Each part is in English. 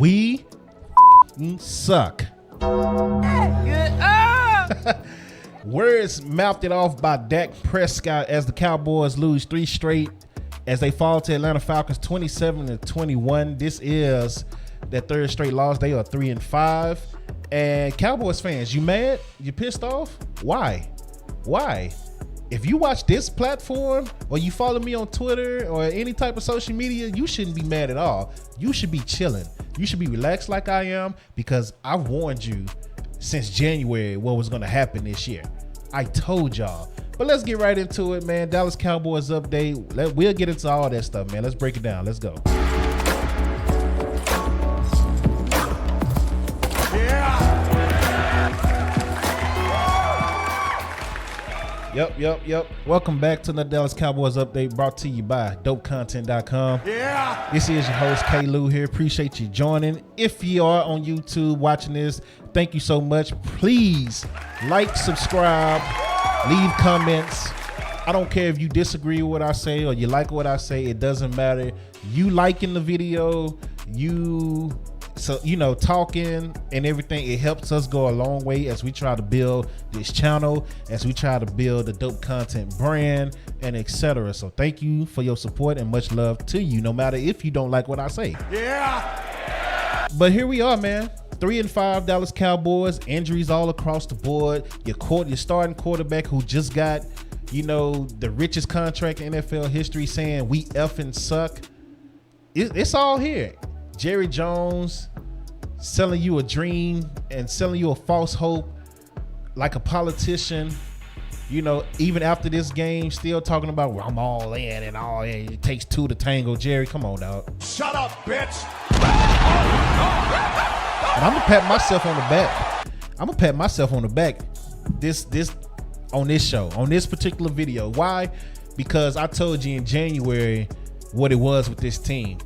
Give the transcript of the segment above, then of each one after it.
We suck. Words mouthed it off by Dak Prescott as the Cowboys lose 3 straight as they fall to Atlanta Falcons 27-21. This is their 3rd straight loss. They are 3-5. And Cowboys fans, you mad? You pissed off? Why? If you watch this platform or you follow me on Twitter or any type of social media, you shouldn't be mad at all. You should be chilling. You should be relaxed like I am, because I warned you since January what was going to happen this year. I told y'all. But let's get right into it, man. Dallas Cowboys update. We'll get into all that stuff, man. Let's break it down. Let's go. Yep. Welcome back to the Dallas Cowboys update, brought to you by dopecontent.com. Yeah. This is your host, K. Lou here. Appreciate you joining. If you are on YouTube watching this, thank you so much. Please like, subscribe, leave comments. I don't care if you disagree with what I say or you like what I say. It doesn't matter. You liking the video, talking and everything, it helps us go a long way as we try to build this channel, as we try to build the Dope Content brand, and etc. So thank you for your support and much love to you, no matter if you don't like what I say. Yeah. But here we are, man. 3-5 Dallas Cowboys. Injuries all across the board. Your starting quarterback who just got, the richest contract in NFL history, saying we effing suck. It's all here. Jerry Jones selling you a dream and selling you a false hope like a politician, even after this game, still talking about, well, I'm all in and all in. It takes 2 to tango. Jerry, come on, dog. Shut up, bitch. And I'm gonna pat myself on the back. This on this show, on this particular video. Why? Because I told you in January what it was with this team.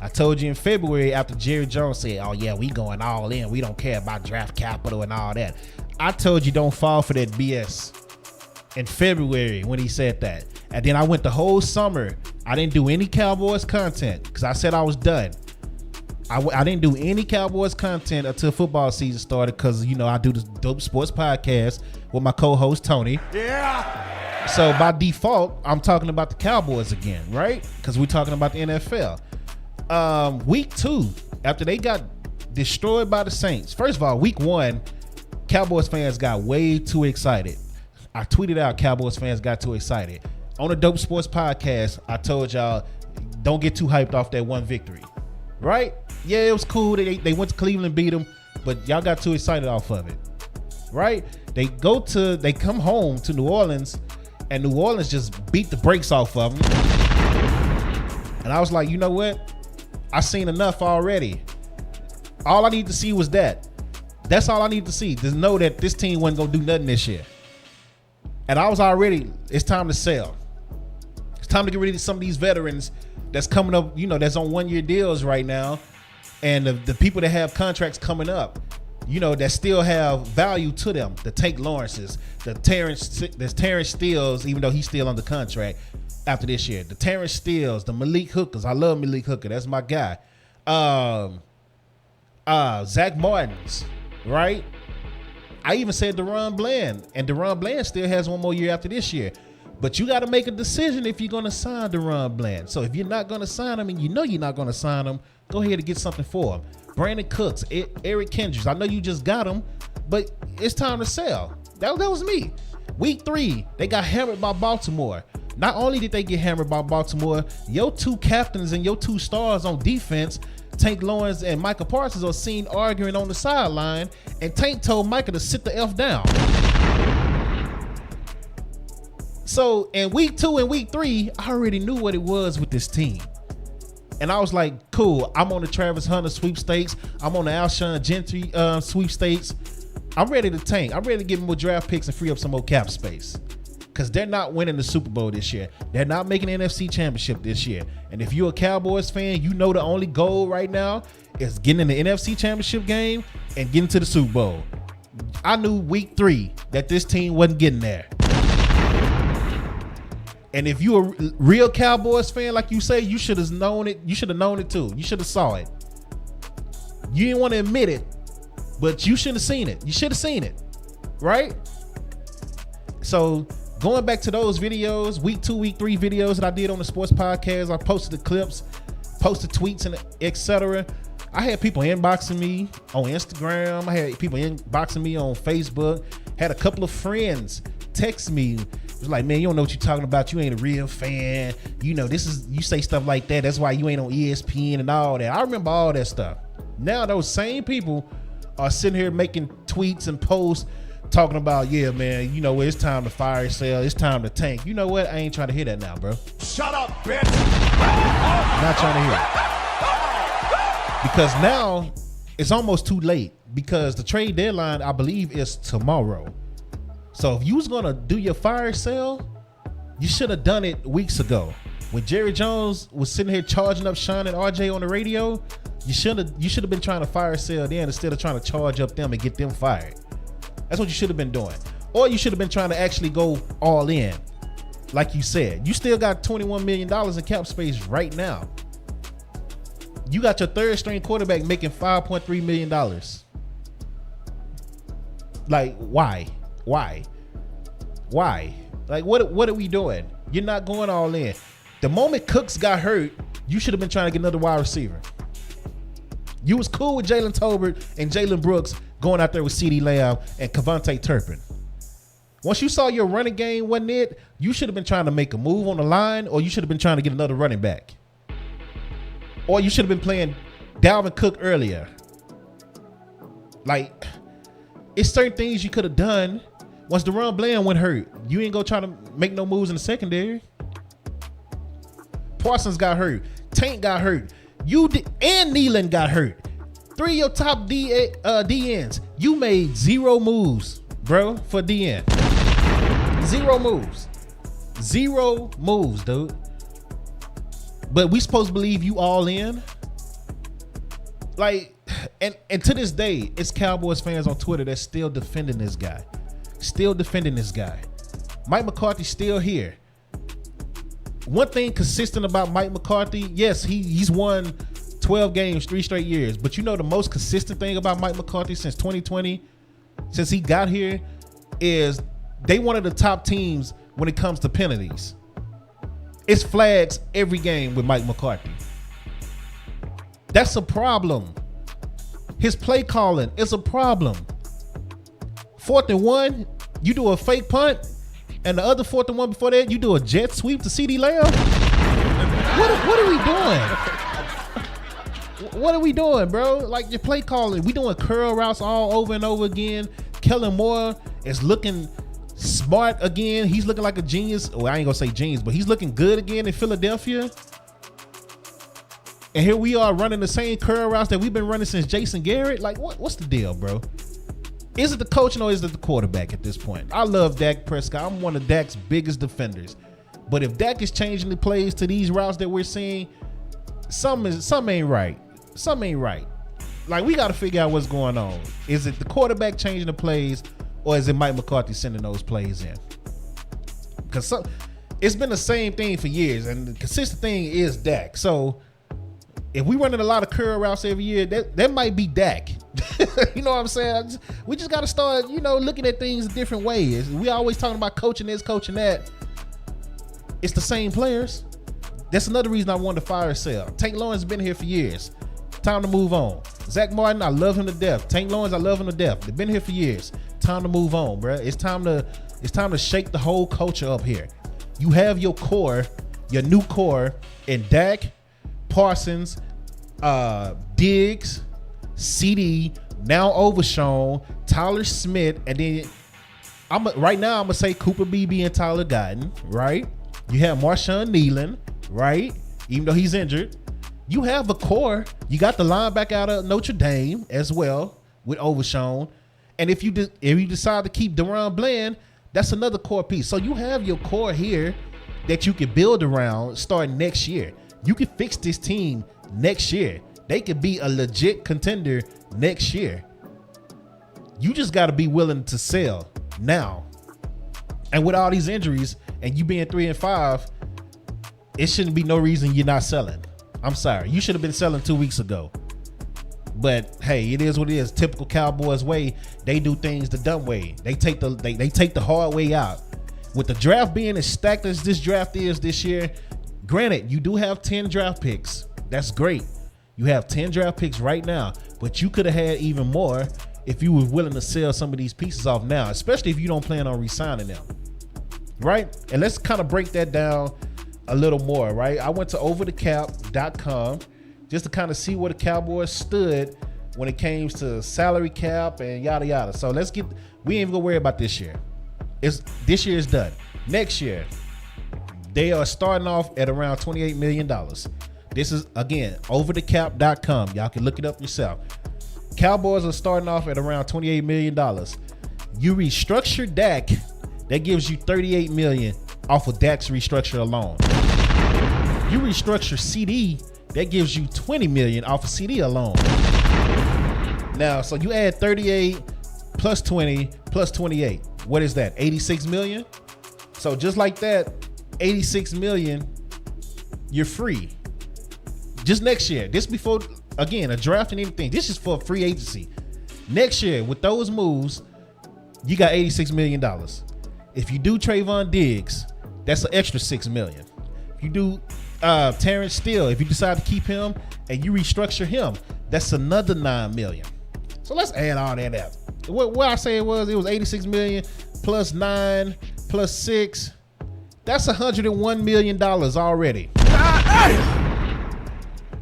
I told you in February after Jerry Jones said, oh yeah, we going all in. We don't care about draft capital and all that. I told you don't fall for that BS in February when he said that. And then I went the whole summer. I didn't do any Cowboys content because I said I was done. I didn't do any Cowboys content until football season started because, I do the Dope Sports Podcast with my co-host Tony. Yeah. So by default, I'm talking about the Cowboys again, right? Because we're talking about the NFL. Week 2, after they got destroyed by the Saints. First of all, week 1, Cowboys fans got way too excited. I tweeted out Cowboys fans got too excited. On the Dope Sports Podcast, I told y'all, don't get too hyped off that one victory. Right? Yeah, it was cool. They went to Cleveland, beat them, but y'all got too excited off of it. Right? They come home to New Orleans, and New Orleans just beat the brakes off of them. And I was like, you know what? I seen enough already. All I need to see was that. That's all I need to see. To know that this team wasn't going to do nothing this year. And I was already, it's time to sell. It's time to get rid of some of these veterans that's coming up, that's on 1-year deals right now. And the people that have contracts coming up, that still have value to them. The Tank Lawrences, the Terrence Steele, even though he's still under contract after this year. The Terrence Steele, the Malik Hookers. I love Malik Hooker. That's my guy. Zach Martins, right? I even said Deron Bland, and Deron Bland still has 1 more year after this year. But you got to make a decision if you're going to sign Deron Bland. So if you're not going to sign him, and you're not going to sign him, go ahead and get something for him. Brandon Cooks, Eric Kendricks. I know you just got him, but it's time to sell. That was me. Week 3, they got hammered by Baltimore. Not only did they get hammered by Baltimore, your 2 captains and your 2 stars on defense, Tank Lawrence and Micah Parsons, are seen arguing on the sideline, and Tank told Micah to sit the F down. So in week 2 and week 3, I already knew what it was with this team. And I was like, cool, I'm on the Travis Hunter sweepstakes. I'm on the Alshon Gentry sweepstakes. I'm ready to tank. I'm ready to get more draft picks and free up some more cap space. Because they're not winning the Super Bowl this year. They're not making the NFC Championship this year. And if you're a Cowboys fan, you know the only goal right now is getting in the NFC Championship game and getting to the Super Bowl. I knew week 3 that this team wasn't getting there. And if you're a real Cowboys fan, like you say, you should have known it. You should have known it too. You should have saw it. You didn't want to admit it, but you should have seen it. You should have seen it, right? So going back to those videos, week 2, week 3 videos that I did on the sports podcast, I posted the clips, posted tweets, and etc. I had people inboxing me on Instagram. I had people inboxing me on Facebook. Had a couple of friends text me. It was like, man, you don't know what you're talking about. You ain't a real fan. You know, you say stuff like that. That's why you ain't on ESPN and all that. I remember all that stuff. Now those same people are sitting here making tweets and posts talking about, yeah, man, you know, it's time to fire sale. It's time to tank. You know what? I ain't trying to hear that now, bro. Shut up, bitch. Not trying to hear it. Because now it's almost too late, because the trade deadline, I believe, is tomorrow. So if you was going to do your fire sale, you should have done it weeks ago. When Jerry Jones was sitting here charging up Sean and RJ on the radio, you should have been trying to fire sale then instead of trying to charge up them and get them fired. That's what you should have been doing. Or you should have been trying to actually go all in. Like you said, you still got $21 million in cap space right now. You got your third string quarterback making $5.3 million. Like, why? Like, what are we doing? You're not going all in. The moment Cooks got hurt, you should have been trying to get another wide receiver. You was cool with Jalen Tolbert and Jalen Brooks going out there with CeeDee Lamb and Kevontae Turpin. Once you saw your running game wasn't it, you should have been trying to make a move on the line, or you should have been trying to get another running back. Or you should have been playing Dalvin Cook earlier. Like, it's certain things you could have done. Once DeRon Bland went hurt, you ain't go try to make no moves in the secondary. Parsons got hurt. Tank got hurt. And Nealon got hurt. 3 of your top DNs. You made 0 moves, bro, for DN. 0 moves. 0 moves, dude. But we supposed to believe you all in? Like, and to this day, it's Cowboys fans on Twitter that's still defending this guy. Mike McCarthy's still here. One thing consistent about Mike McCarthy, yes, he's won 12 games 3 straight years. But you know the most consistent thing about Mike McCarthy since 2020, since he got here, is they one of the top teams when it comes to penalties. It's flags every game with Mike McCarthy. That's a problem. His play calling is a problem. 4th and 1, you do a fake punt, and the other 4th and 1 before that, you do a jet sweep to CeeDee Lamb. What are we doing? What are we doing, bro? Like, your play calling, we doing curl routes all over and over again. Kellen Moore is looking smart again. He's looking like a genius. Well, I ain't gonna say genius, but he's looking good again in Philadelphia. And here we are running the same curl routes that we've been running since Jason Garrett. Like, what's the deal, bro? Is it the coaching or is it the quarterback at this point? I love Dak Prescott. I'm one of Dak's biggest defenders. But if Dak is changing the plays to these routes that we're seeing, something ain't right. Something ain't right. Like, we got to figure out what's going on. Is it the quarterback changing the plays, or is it Mike McCarthy sending those plays in? Because it's been the same thing for years, and the consistent thing is Dak. So if we running a lot of curl routes every year, that might be Dak. You know what I'm saying? We just got to start, looking at things a different way. We always talking about coaching this, coaching that. It's the same players. That's another reason I wanted to fire sale. Tank Lawrence has been here for years. Time to move on. Zach Martin, I love him to death. Tank Lawrence, I love him to death. They've been here for years. Time to move on, bro. It's time to shake the whole culture up here. You have your core, your new core in Dak, Parsons, Diggs, CeeDee, now Overshown, Tyler Smith, and then right now I'm gonna say Cooper Beebe and Tyler Guyton, right? You have Marshawn Nealon, right? Even though he's injured. You have a core. You got the linebacker out of Notre Dame as well with Overshown. And if you decide to keep DeRon Bland, that's another core piece. So you have your core here that you can build around starting next year. You can fix this team next year. They could be a legit contender next year. You just got to be willing to sell now. And with all these injuries and you being 3-5, it shouldn't be no reason you're not selling. I'm sorry. You should have been selling 2 weeks ago. But hey, it is what it is. Typical Cowboys way. They do things the dumb way. They take the hard way out. With the draft being as stacked as this draft is this year, granted, you do have 10 draft picks. That's great. You have 10 draft picks right now, but you could have had even more if you were willing to sell some of these pieces off now, especially if you don't plan on re-signing them, right? And let's kind of break that down a little more, right? I went to overthecap.com just to kind of see where the Cowboys stood when it came to salary cap and yada yada. So we ain't even gonna worry about this year. This year is done. Next year, they are starting off at around $28 million. This is, again, overthecap.com. Y'all can look it up yourself. Cowboys are starting off at around $28 million. You restructure Dak, that gives you $38 million off of Dak's restructure alone. You restructure CeeDee, that gives you $20 million off of CeeDee alone. Now, so you add 38 plus 20 plus 28. What is that? 86 million? So just like that, 86 million, you're free. Just next year. This before, again, a draft and anything. This is for free agency. Next year, with those moves, you got $86 million. If you do Trayvon Diggs, that's an extra $6 million. If you do Terrence Steele, if you decide to keep him and you restructure him, that's another $9 million. So let's add all that up. What I say it was 86 million plus 9 plus 6. That's $101 million already.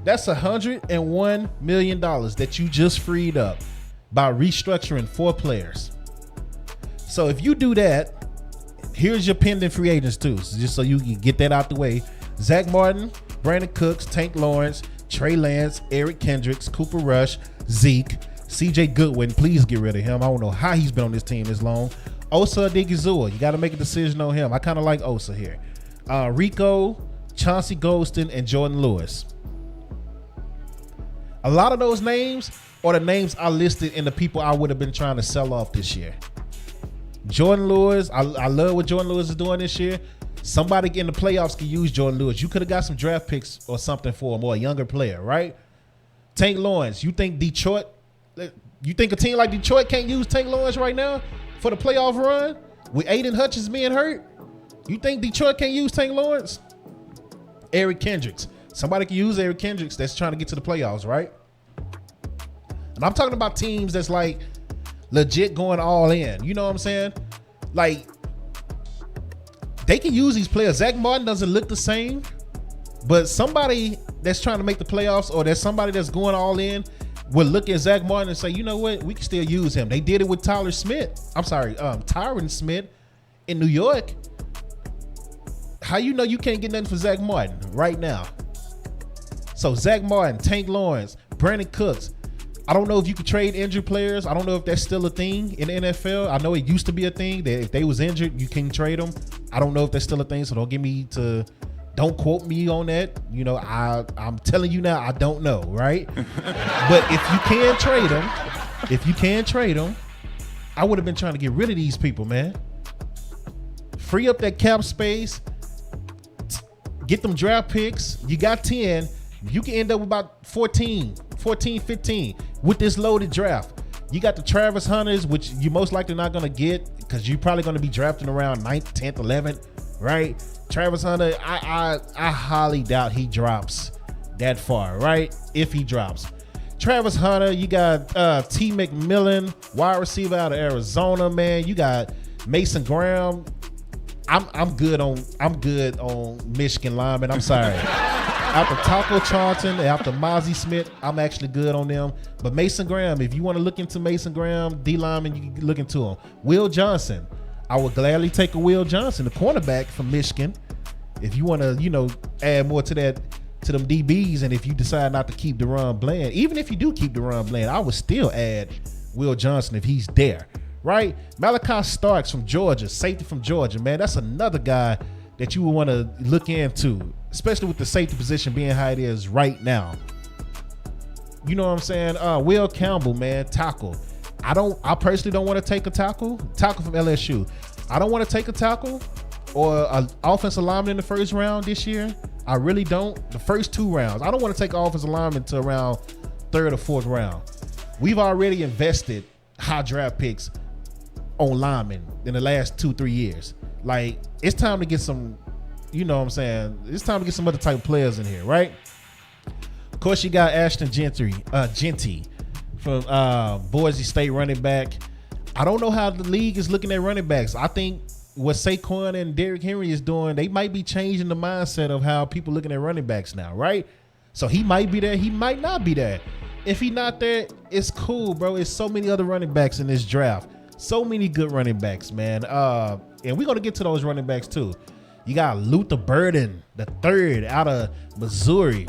That's $101 million that you just freed up by restructuring 4 players. So if you do that, here's your pending free agents too. So just so you can get that out the way. Zach Martin, Brandon Cooks, Tank Lawrence, Trey Lance, Eric Kendricks, Cooper Rush, Zeke, CJ Goodwin, please get rid of him. I don't know how he's been on this team this long. Osa Odigizua, you got to make a decision on him. I kind of like Osa here. Rico, Chauncey Golston, and Jordan Lewis. A lot of those names are the names I listed in the people I would have been trying to sell off this year. Jordan Lewis, I love what Jordan Lewis is doing this year. Somebody in the playoffs could use Jordan Lewis. You could have got some draft picks or something for him, or a younger player, right? Tank Lawrence, you think a team like Detroit can't use Tank Lawrence right now for the playoff run with Aiden Hutchins being hurt? You think Detroit can't use Tank Lawrence? Eric Kendricks. Somebody can use Eric Kendricks that's trying to get to the playoffs, right? And I'm talking about teams that's like legit going all in. You know what I'm saying? Like, they can use these players. Zach Martin doesn't look the same, but somebody that's trying to make the playoffs, or there's somebody that's going all in, will look at Zach Martin and say, you know what, we can still use him. They did it with Tyron Smith in New York. How you know you can't get nothing for Zach Martin right now? So Zach Martin, Tank Lawrence, Brandon Cooks. I don't know if you can trade injured players. I don't know if that's still a thing in the NFL. I know it used to be a thing that if they was injured, you can trade them. I don't know if that's still a thing, so don't quote me on that. You know, I'm telling you now, I don't know, right? But if you can trade them, I would have been trying to get rid of these people, man. Free up that cap space, get them draft picks. You got 10. You can end up with about 14, 15 with this loaded draft. You got the Travis Hunters, which you most likely not going to get because you're probably going to be drafting around 9th, 10th, 11th, right? Travis Hunter, I highly doubt he drops that far, right? If he drops. Travis Hunter, you got T. McMillan, wide receiver out of Arizona, man. You got Mason Graham. I'm good on Michigan linemen. I'm sorry. After Taco Charlton, after Mozzie Smith, I'm actually good on them. But Mason Graham, if you want to look into Mason Graham, D lineman, you can look into him. Will Johnson, I would gladly take a Will Johnson, the cornerback from Michigan. If you want to, add more to that, to them DBs, and if you decide not to keep DeRon Bland, even if you do keep DeRon Bland, I would still add Will Johnson if he's there, right? Malachi Starks from Georgia, safety from Georgia, man, that's another guy that you would want to look into, especially with the safety position being how it is right now. You know what I'm saying? Will Campbell, man, tackle. I personally don't want to take a tackle from LSU. I don't want to take a tackle or an offensive lineman in the first round this year. I really don't. The first 2 rounds. I don't want to take an offensive lineman to around third or fourth round. We've already invested high draft picks on linemen in the last 2-3 years. Like, it's time to get some, you know what I'm saying? It's time to get some other type of players in here, right? Of course, you got Ashton Genty from Boise State, running back. I don't know how the league is looking at running backs. I think what Saquon and Derrick Henry is doing, they might be changing the mindset of how people looking at running backs now, right? So he might be there. He might not be there. If he not there, it's cool, bro. It's so many other running backs in this draft. So many good running backs, man. And we're going to get to those running backs too. You got Luther Burden, the third out of Missouri.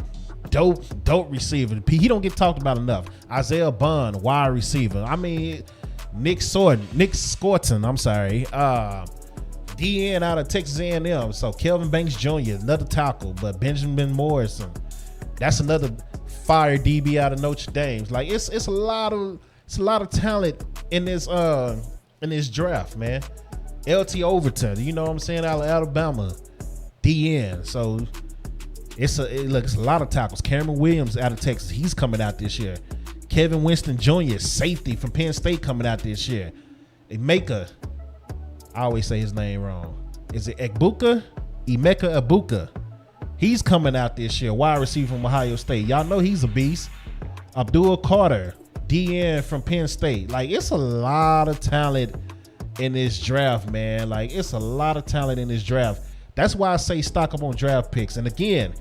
Dope receiver. He don't get talked about enough. Isaiah Bond, wide receiver. I mean, Nick Scorton, I'm sorry. DN out of Texas A&M. So Kelvin Banks Jr., another tackle. But Benjamin Morrison, that's another fire DB out of Notre Dame. Like, it's a lot of talent in this draft, man. LT Overton, you know what I'm saying, out of Alabama, DN. So it's a lot of tackles. Cameron Williams out of Texas, he's coming out this year. Kevin Winston Jr., safety from Penn State, coming out this year. Emeka, I always say his name wrong. Is it Emeka Egbuka? He's coming out this year, wide receiver from Ohio State. Y'all know he's a beast. Abdul Carter, DN from Penn State. Like, it's a lot of talent in this draft, man. Like, it's a lot of talent in this draft. That's why I say stock up on draft picks. And again,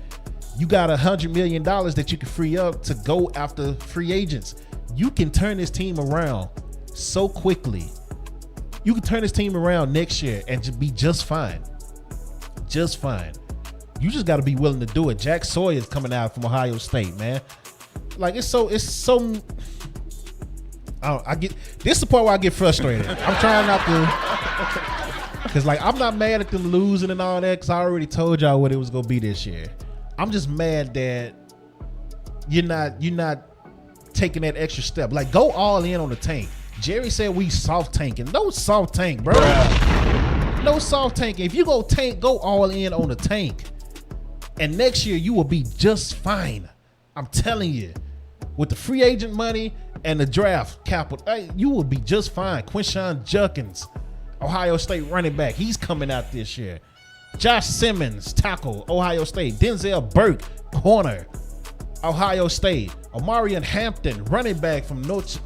you got $100 million that you can free up to go after free agents. You can turn this team around so quickly. You can turn this team around next year and be just fine. Just fine. You just got to be willing to do it. Jack Sawyer's coming out from Ohio State, man. Like, it's so I get this is the part where I get frustrated. I'm trying not to, because like, I'm not mad at them losing and all that, because I already told y'all what it was gonna be this year. I'm just mad that you're not taking that extra step. Like, go all in on the tank. Jerry said we soft tanking. No soft tank, bro. No soft tanking. If you go tank, go all in on the tank. And next year you will be just fine. I'm telling you. With the free agent money and the draft capital, you will be just fine. Quinshon Judkins, Ohio State running back, he's coming out this year. Josh Simmons, tackle, Ohio State. Denzel Burke, corner, Ohio State. Omarion Hampton, running back from North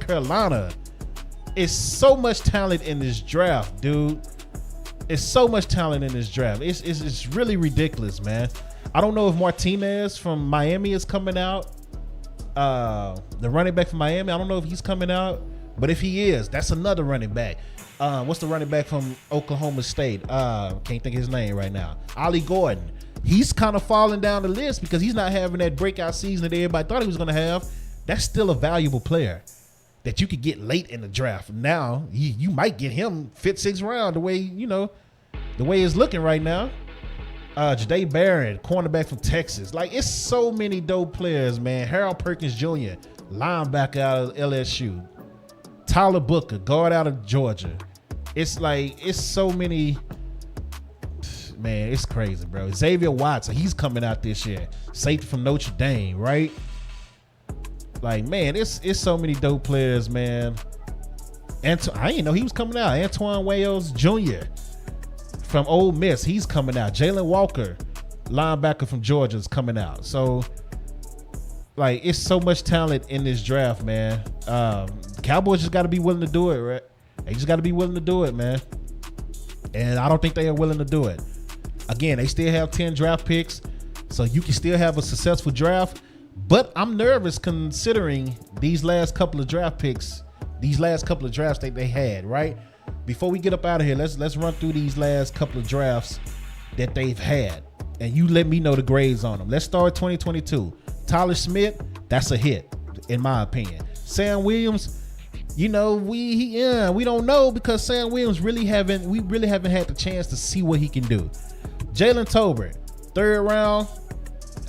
Carolina. It's so much talent in this draft, dude. It's so much talent in this draft. It's really ridiculous, man. I don't know if Martinez from Miami is coming out. The running back from Miami, I don't know if he's coming out, but if he is, that's another running back. What's the running back from Oklahoma State? Can't think of his name right now. Ollie Gordon. He's kind of falling down the list because he's not having that breakout season that everybody thought he was going to have. That's still a valuable player that you could get late in the draft. Now, you might get him 5th, 6th round, the way it's looking right now. Jahdae Barron, cornerback from Texas. Like, it's so many dope players, man. Harold Perkins Jr., linebacker out of LSU. Tyler Booker, guard out of Georgia. It's like, it's so many. Man, it's crazy, bro. Xavier Watson, he's coming out this year. Safety from Notre Dame, right? Like, man, it's so many dope players, man. I didn't know he was coming out. Antoine Wales Jr. from Ole Miss, he's coming out. Jalen Walker, linebacker from Georgia, is coming out. So, like, it's so much talent in this draft, man. The Cowboys just got to be willing to do it, right? They just got to be willing to do it, man. And I don't think they are willing to do it. Again, they still have 10 draft picks, so you can still have a successful draft. But I'm nervous considering these last couple of draft picks, these last couple of drafts that they had, right? Before we get up out of here, let's run through these last couple of drafts that they've had, and you let me know the grades on them. Let's start with 2022. Tyler Smith, that's a hit, in my opinion. Sam Williams, you know, we don't know, because Sam Williams really haven't had the chance to see what he can do. Jalen Tolbert, 3rd round.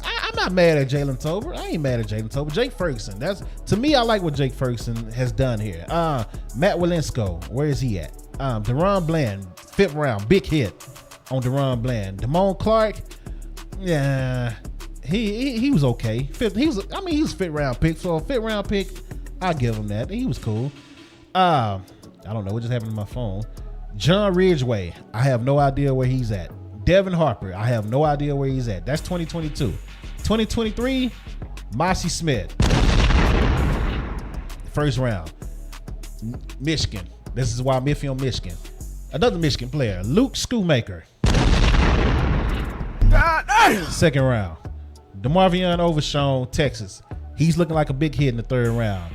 I'm not mad at Jalen Tolbert. I ain't mad at Jalen Tolbert. Jake Ferguson. To me, I like what Jake Ferguson has done here. Matt Walensko, where is he at? Deron Bland, 5th round, big hit on Deron Bland. Damone Clark, yeah, he was okay. He was a fifth round pick. So a fifth round pick, I give him that. He was cool. I don't know what just happened to my phone. John Ridgeway, I have no idea where he's at. Devin Harper, I have no idea where he's at. That's 2022. 2023, Mossy Smith. First round. Michigan. This is why I'm iffy on Michigan. Another Michigan player, Luke Schoolmaker. Second round. DeMarvion Overshown, Texas. He's looking like a big hit in the third round.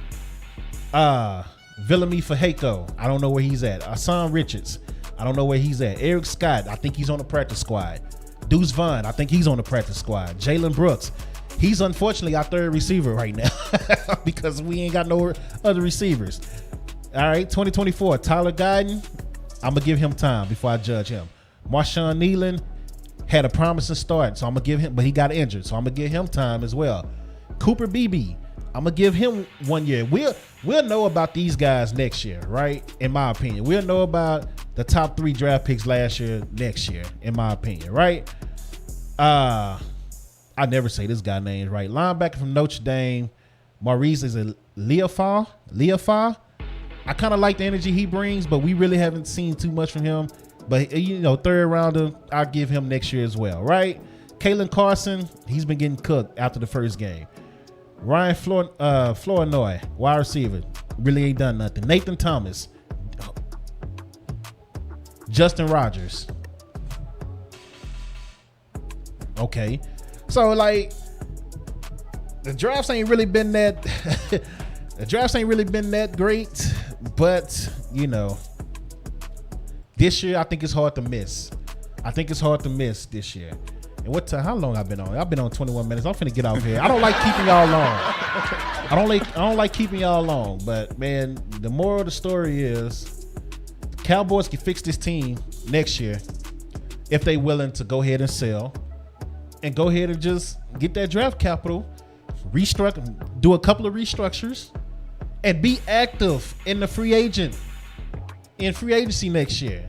Villamy Fajeko, I don't know where he's at. Hassan Richards, I don't know where he's at. Eric Scott, I think he's on the practice squad. Deuce Vaughn, I think he's on the practice squad. Jalen Brooks, he's unfortunately our third receiver right now because we ain't got no other receivers. All right, 2024, Tyler Guyton, I'm going to give him time before I judge him. Marshawn Nealon had a promising start, so I'm going to give him, but he got injured, so I'm going to give him time as well. Cooper Beebe, I'm going to give him 1 year. We'll know about these guys next year, right? In my opinion. We'll know about the top 3 draft picks last year, next year, in my opinion, right? I never say this guy name right. Linebacker from Notre Dame, Maurice is a Leafar. I kind of like the energy he brings, but we really haven't seen too much from him. But, third rounder, I'll give him next year as well, right? Kalen Carson, he's been getting cooked after the first game. Ryan Flournoy, wide receiver, really ain't done nothing. Nathan Thomas, Justin Rogers. Okay, so like the drafts ain't really been that. The drafts ain't really been that great, but this year I think it's hard to miss. This year. And how long I've been on? I've been on 21 minutes. I'm finna get out here. I don't like keeping y'all long. I don't like keeping y'all long. But man, the moral of the story is the Cowboys can fix this team next year if they willing to go ahead and sell and go ahead and just get that draft capital, do a couple of restructures, and be active in free agency next year.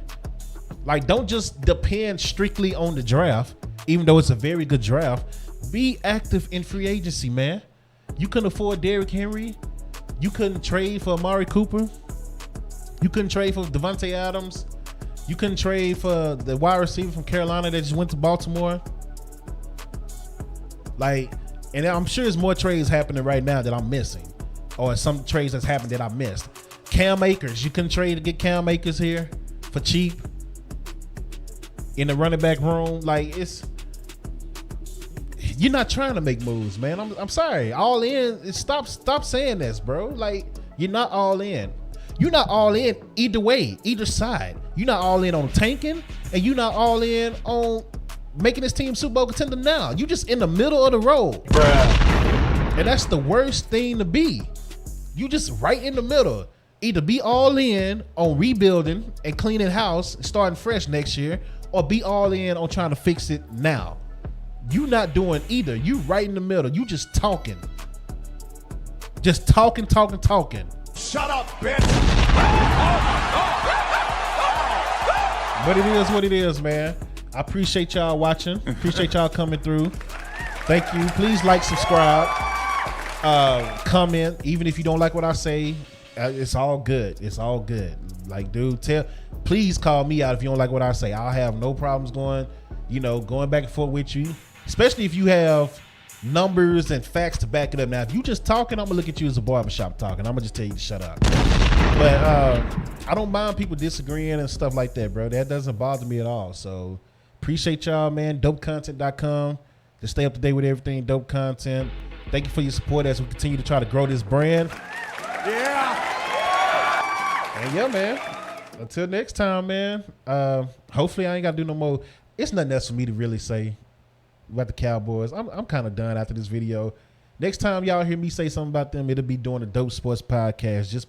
Like, don't just depend strictly on the draft. Even though it's a very good draft, be active in free agency, man. You couldn't afford Derrick Henry. You couldn't trade for Amari Cooper. You couldn't trade for Devontae Adams. You couldn't trade for the wide receiver from Carolina that just went to Baltimore. Like, and I'm sure there's more trades happening right now that I'm missing. Or some trades that's happened that I missed. Cam Akers. You couldn't trade to get Cam Akers here for cheap. In the running back room, like you're not trying to make moves, man. I'm sorry. All in. Stop saying this, bro. Like, you're not all in. You're not all in either way, either side. You're not all in on tanking, and you're not all in on making this team Super Bowl contender now. You just in the middle of the road, bruh. And that's the worst thing to be. You just right in the middle. Either be all in on rebuilding and cleaning house and starting fresh next year, or be all in on trying to fix it now. You not doing either. You right in the middle. You just talking. Just talking. Shut up, bitch. But it is what it is, man. I appreciate y'all watching. Appreciate y'all coming through. Thank you. Please like, subscribe, comment. Even if you don't like what I say, it's all good. It's all good. Like, dude, please call me out if you don't like what I say. I'll have no problems going back and forth with you, especially if you have numbers and facts to back it up. Now, if you just talking, I'm gonna look at you as a barbershop talking. I'm gonna just tell you to shut up. But I don't mind people disagreeing and stuff like that, bro. That doesn't bother me at all. So appreciate y'all, man. Dopecontent.com to stay up to date with everything. Dope content. Thank you for your support as we continue to try to grow this brand. Yeah. And yeah, man. Until next time, man. Hopefully I ain't got to do no more. It's nothing else for me to really say about the Cowboys. I'm kind of done after this video. Next time y'all hear me say something about them, it'll be doing a Dope Sports podcast just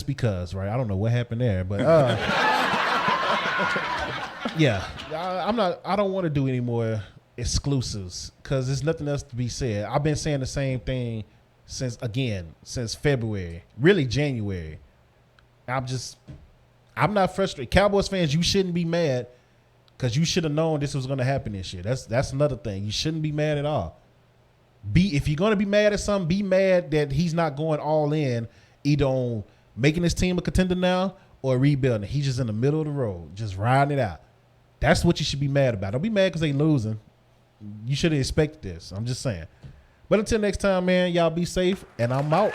because, right? I don't know what happened there, but yeah, I don't want to do any more exclusives because there's nothing else to be said. I've been saying the same thing since February, really January. I'm not frustrated. Cowboys fans, you shouldn't be mad Because you should have known this was going to happen this year. That's another thing. You shouldn't be mad at all. If you're going to be mad at something, be mad that he's not going all in, either on making his team a contender now or rebuilding. He's just in the middle of the road, just riding it out. That's what you should be mad about. Don't be mad because they losing. You should have expected this. I'm just saying. But until next time, man, y'all be safe, and I'm out.